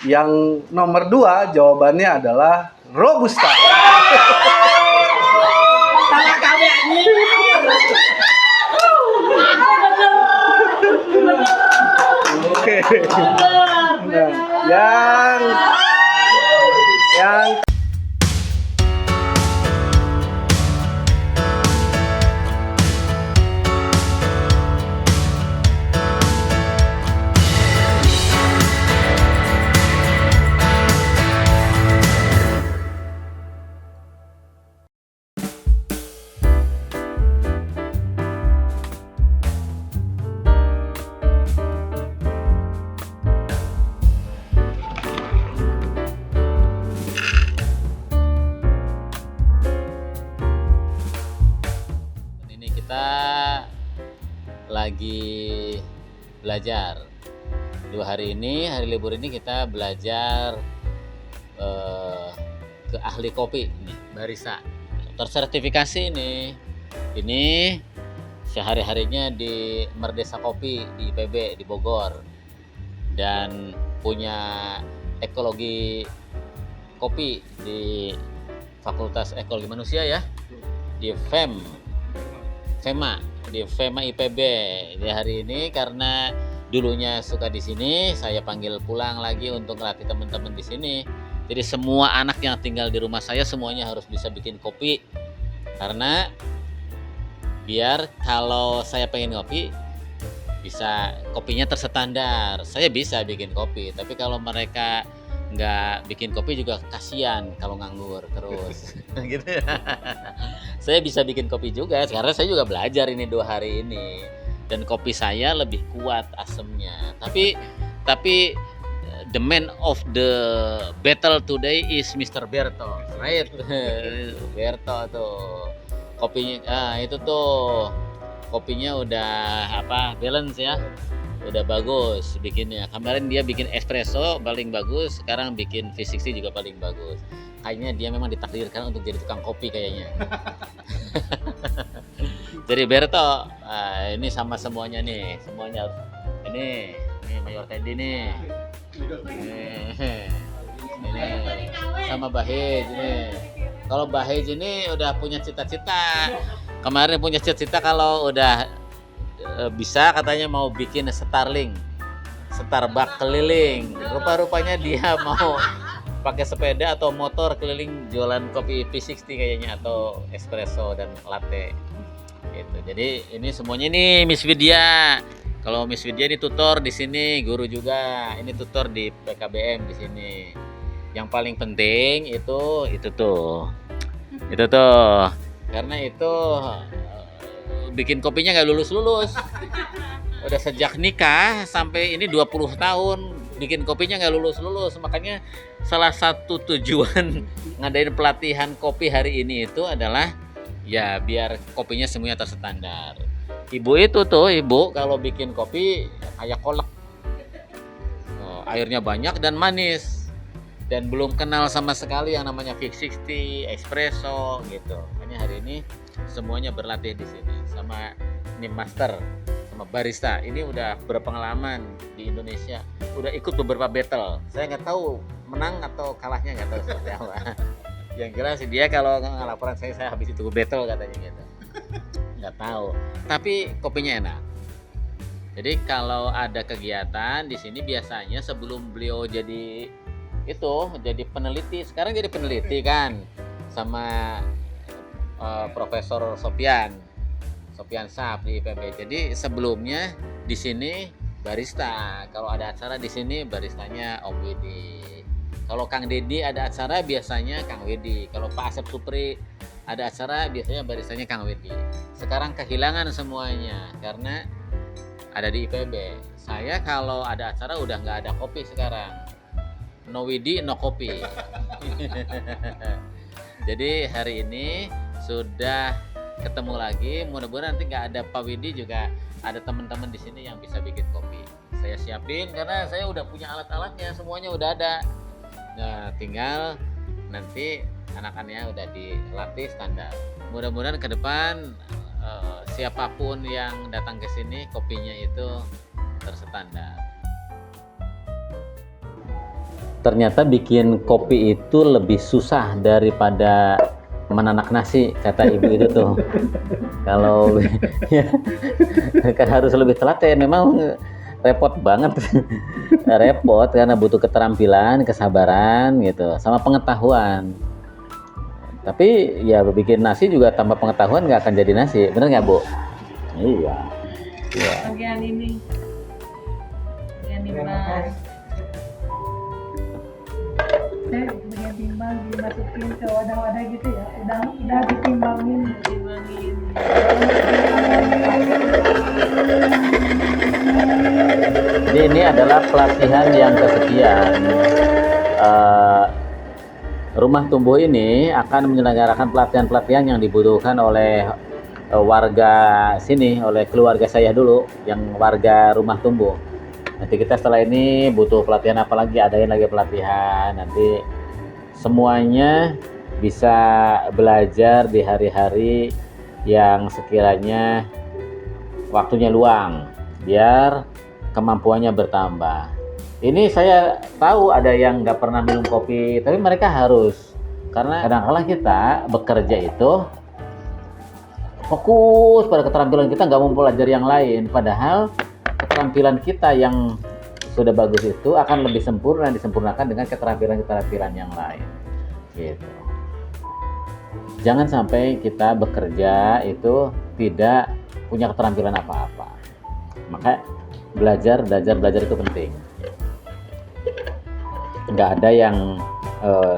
Yang nomor 2 jawabannya adalah Robusta. Salah kami anjing. Oke. Nah, yang ini kita lagi belajar 2 hari ini, hari libur ini kita belajar ke ahli kopi nih, barista tersertifikasi ini sehari-harinya di Merdesa Kopi di IPB di Bogor, dan punya ekologi kopi di Fakultas Ekologi Manusia ya, di FEMA IPB. Di hari ini karena dulunya suka di sini, saya panggil pulang lagi untuk ngelatih teman-teman di sini. Jadi semua anak yang tinggal di rumah saya semuanya harus bisa bikin kopi, karena biar kalau saya pengen ngopi bisa kopinya terstandar. Saya bisa bikin kopi, tapi kalau mereka nggak bikin kopi juga kasihan kalau nganggur terus. Gitu ya. Saya bisa bikin kopi juga karena saya juga belajar ini 2 hari ini, dan kopi saya lebih kuat asemnya. Tapi the man of the battle today is Mr. Berto, right? Berto tuh kopinya, itu tuh kopinya udah balance ya, udah bagus bikinnya. Kemarin dia bikin espresso paling bagus, sekarang bikin V60 juga paling bagus. Kayaknya dia memang ditakdirkan untuk jadi tukang kopi kayaknya. Jadi Berto, ini sama semuanya nih, semuanya ini Mayor Teddy nih. Ini sama Bahej ini. Kalau Bahej ini udah punya cita-cita. Kemarin punya cita-cita kalau udah bisa katanya mau bikin Starbucks keliling. Rupa-rupanya dia mau pakai sepeda atau motor keliling jualan kopi V60 kayaknya, atau espresso dan latte. Gitu. Jadi ini semuanya nih Miss Widya. Kalau Miss Widya ini tutor di sini, guru juga. Ini tutor di PKBM di sini. Yang paling penting itu tuh. Itu tuh. Karena itu bikin kopinya nggak lulus-lulus. Udah sejak nikah sampai ini 20 tahun bikin kopinya nggak lulus-lulus. Makanya salah satu tujuan ngadain pelatihan kopi hari ini itu adalah ya biar kopinya semuanya terstandar. Ibu itu tuh, ibu kalau bikin kopi kayak kolak, airnya banyak dan manis, dan belum kenal sama sekali yang namanya V60, espresso gitu. Makanya hari ini semuanya berlatih di sini sama ini master, sama barista. Ini udah berpengalaman di Indonesia, udah ikut beberapa battle. Saya nggak tahu menang atau kalahnya, nggak tahu seperti apa. Yang jelas sih dia kalau ngelaporan saya habis itu battle katanya gitu. Nggak tahu, tapi kopinya enak. Jadi kalau ada kegiatan di sini biasanya sebelum beliau jadi peneliti, sekarang jadi peneliti kan sama Profesor Sofian Sap di IPB. Jadi sebelumnya di sini barista. Kalau ada acara di sini baristanya Om Widi. Kalau Kang Deddy ada acara biasanya Kang Widi. Kalau Pak Asep Supri ada acara biasanya baristanya Kang Widi. Sekarang kehilangan semuanya karena ada di IPB. Saya kalau ada acara udah nggak ada kopi sekarang. No Widi, no kopi. Jadi hari ini sudah ketemu lagi. Mudah-mudahan nanti nggak ada Pak Widi juga ada teman-teman di sini yang bisa bikin kopi. Saya siapin karena saya udah punya alat-alatnya, semuanya udah ada. Nah, tinggal nanti anak-anaknya udah dilatih standar. Mudah-mudahan ke depan siapapun yang datang ke sini kopinya itu terstandar. ternyata bikin kopi itu lebih susah daripada menanak nasi, kata ibu itu tuh. Kalau ya, kan harus lebih telaten, memang repot banget. Repot karena butuh keterampilan, kesabaran gitu, sama pengetahuan. Tapi ya bikin nasi juga tanpa pengetahuan nggak akan jadi nasi, bener nggak Bu? Iya. Iya. Bagian ini. Bagian timbang. Bagian timbang dimasukin ke wadah-wadah gitu ya. Udah ditimbangin. Jadi ini adalah pelatihan yang kesekian. Rumah Tumbuh ini akan menyelenggarakan pelatihan-pelatihan yang dibutuhkan oleh warga sini, oleh keluarga saya dulu, yang warga Rumah Tumbuh. Nanti kita setelah ini butuh pelatihan apa lagi, adain lagi pelatihan. Nanti semuanya bisa belajar di hari-hari yang sekiranya waktunya luang, biar kemampuannya bertambah. Ini saya tahu ada yang nggak pernah minum kopi, tapi mereka harus. Karena kadang-kala kita bekerja itu fokus pada keterampilan kita, nggak mau belajar yang lain. Padahal keterampilan kita yang sudah bagus itu akan lebih sempurna, disempurnakan dengan keterampilan-keterampilan yang lain. Gitu. Jangan sampai kita bekerja itu tidak punya keterampilan apa-apa. Maka belajar itu penting. Nggak ada yang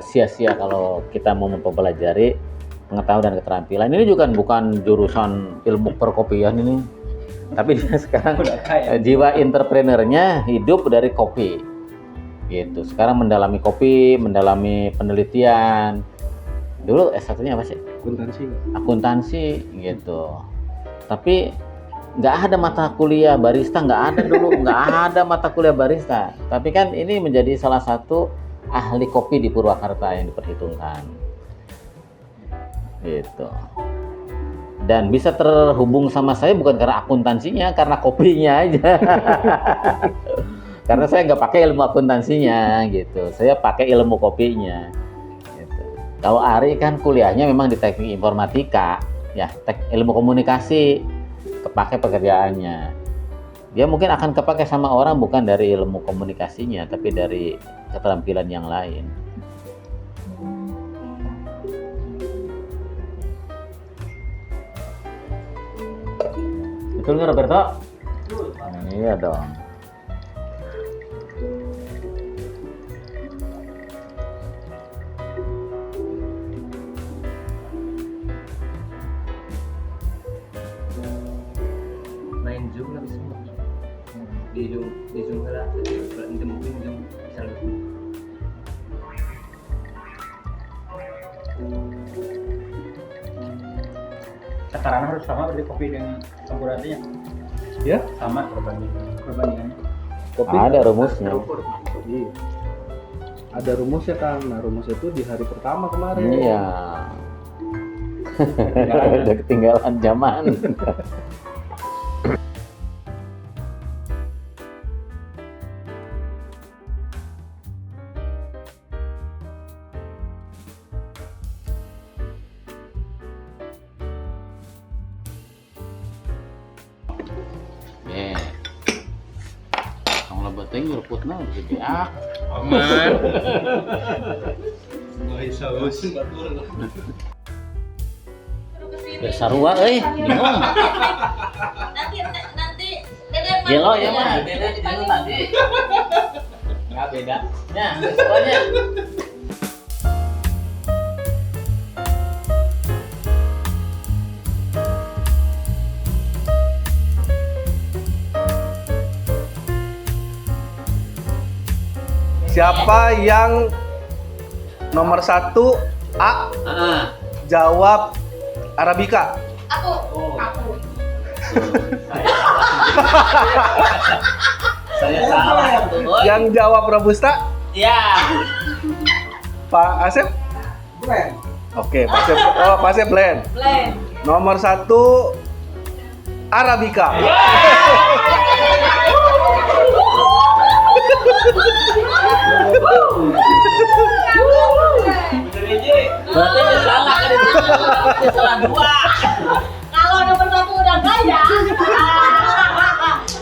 sia-sia kalau kita mau mempelajari pengetahuan dan keterampilan. Ini juga bukan jurusan ilmu perkopian ini, tapi dia sekarang jiwa entrepreneurnya hidup dari kopi. Gitu. Sekarang mendalami kopi, mendalami penelitian. Dulu S1-nya apa sih? Akuntansi gitu. Tapi nggak ada mata kuliah barista, nggak ada dulu, nggak ada mata kuliah barista. Tapi kan ini menjadi salah satu ahli kopi di Purwakarta yang diperhitungkan. Gitu. Dan bisa terhubung sama saya bukan karena akuntansinya, karena kopinya aja. Karena saya nggak pakai ilmu akuntansinya gitu, saya pakai ilmu kopinya. Gitu. Kalau Ari kan kuliahnya memang di teknik informatika, ya ilmu komunikasi. Kepake pekerjaannya, dia mungkin akan kepake sama orang bukan dari ilmu komunikasinya, tapi dari keterampilan yang lain. Betul nggak Roberto? Iya dong. Zoom lah semua di zoom lah nanti mungkin zoom bisa lebih takaran harus sama berarti kopi dengan campurannya Ya, sama perbandingannya kopi Ada rumusnya. Iya. Ada rumusnya kan. Nah, rumus itu di hari pertama kemarin. Iya. Udah ketinggalan zaman. Kalau beteng ngeruputna gede aman Bersarua bingung. Nanti Gelo ya mah, beda di sana tadi. Enggak beda. Nya, semuanya. Siapa yang nomor 1 A jawab Arabica? Aku. Saya salah tuh, Boy. Yang jawab Robusta? Ya. Pak Asep? Blend. Oke, Pak Asep. Oh, Pak Asep blend. Nomor 1 Arabica. Berarti dia salah kan itu. Dia salah 2. Kalau nomor 1 udah enggak ya.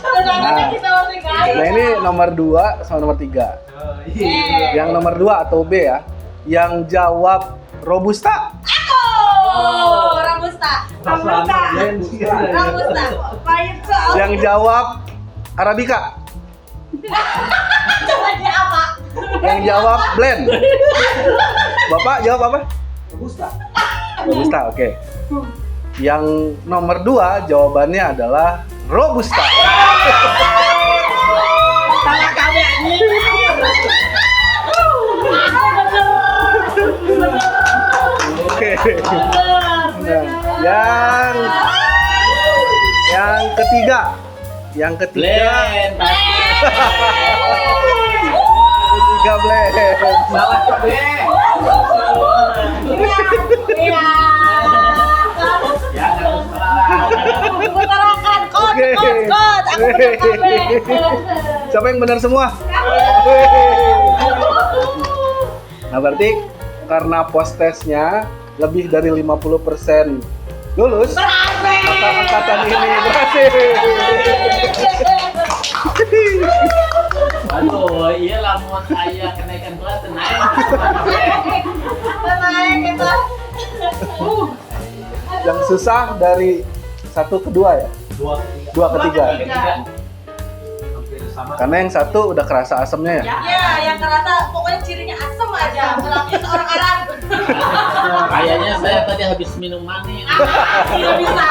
Sedangkan kita masih kaya. Nah ini nomor 2 sama nomor 3. Yang nomor 2 atau B ya, yang jawab Robusta. Oh, Robusta. Pahit kok. Yang jawab Arabica. Coba dia apa? Yang jawab blend. Bapak jawab apa? Robusta, oke. Yang nomor 2 jawabannya adalah Robusta. Salah kami anjing. Oke. Nah, yang ketiga. Yang ketiga. Blend. Ketiga blend. Salah ke B. Iya. Ya, enggak salah. Utarakan kod. Oke. Aku bener kabeh. Siapa yang benar semua? Nah berarti karena post testnya lebih dari 50% lulus, maka angkatan ini berhasil. Aduh, iya lamun saya kenaikan kelas naik. Naik kita. Yang susah dari 1 ke 2 ya? 2 ke 3. Karena yang 1 udah kerasa asamnya ya? Ya, yang kerasa pokoknya cirinya asem aja. Berarti seorang Arab. Kayaknya saya tadi habis minum manis. Tidak bisa.